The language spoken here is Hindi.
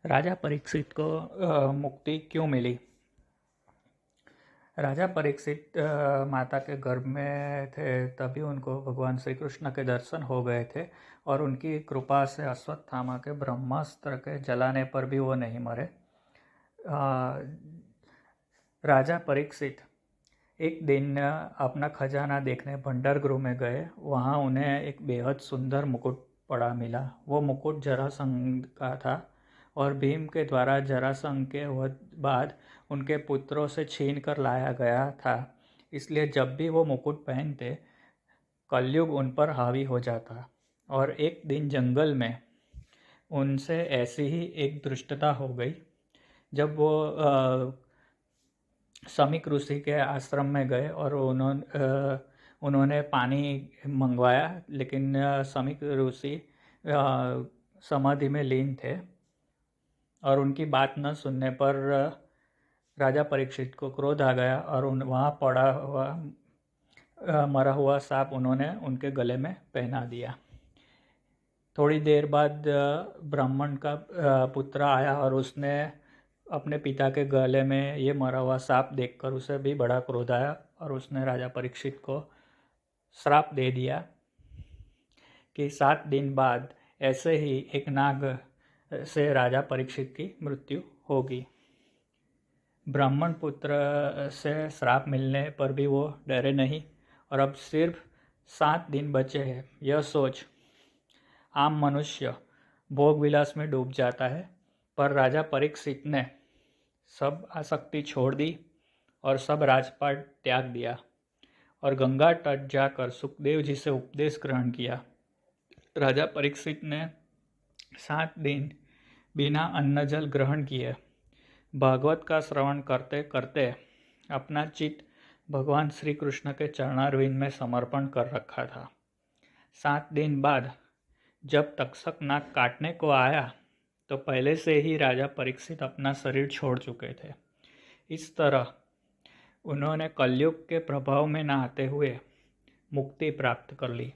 राजा परीक्षित को मुक्ति क्यों मिली। राजा परीक्षित माता के गर्भ में थे, तभी उनको भगवान श्री कृष्ण के दर्शन हो गए थे और उनकी कृपा से अश्वत्थामा के ब्रह्मास्त्र के जलाने पर भी वो नहीं मरे। राजा परीक्षित एक दिन अपना खजाना देखने भंडार गृह में गए। वहाँ उन्हें एक बेहद सुंदर मुकुट पड़ा मिला। वो मुकुट जरासंध का था और भीम के द्वारा जरासंध के वध बाद उनके पुत्रों से छीन कर लाया गया था। इसलिए जब भी वो मुकुट पहनते, कलयुग उन पर हावी हो जाता। और एक दिन जंगल में उनसे ऐसी ही एक दृष्टता हो गई। जब वो समीक ऋषि के आश्रम में गए और उन्होंने पानी मंगवाया, लेकिन समीक ऋषि समाधि में लीन थे और उनकी बात न सुनने पर राजा परीक्षित को क्रोध आ गया और वहाँ पड़ा हुआ मरा हुआ सांप उन्होंने उनके गले में पहना दिया। थोड़ी देर बाद ब्राह्मण का पुत्र आया और उसने अपने पिता के गले में ये मरा हुआ सांप देखकर उसे भी बड़ा क्रोध आया और उसने राजा परीक्षित को श्राप दे दिया कि 7 दिन बाद ऐसे ही एक नाग से राजा परीक्षित की मृत्यु होगी। ब्राह्मण पुत्र से श्राप मिलने पर भी वो डरे नहीं और अब सिर्फ 7 दिन बचे हैं। यह सोच आम मनुष्य भोग विलास में डूब जाता है, पर राजा परीक्षित ने सब आसक्ति छोड़ दी और सब राजपाट त्याग दिया और गंगा तट जाकर सुखदेव जी से उपदेश ग्रहण किया। राजा परीक्षित ने 7 दिन बिना अन्न जल ग्रहण किए भागवत का श्रवण करते करते अपना चित्त भगवान श्री कृष्ण के चरणारविंद में समर्पण कर रखा था। 7 दिन बाद जब तक्षक नाग काटने को आया तो पहले से ही राजा परीक्षित अपना शरीर छोड़ चुके थे। इस तरह उन्होंने कलयुग के प्रभाव में न आते हुए मुक्ति प्राप्त कर ली।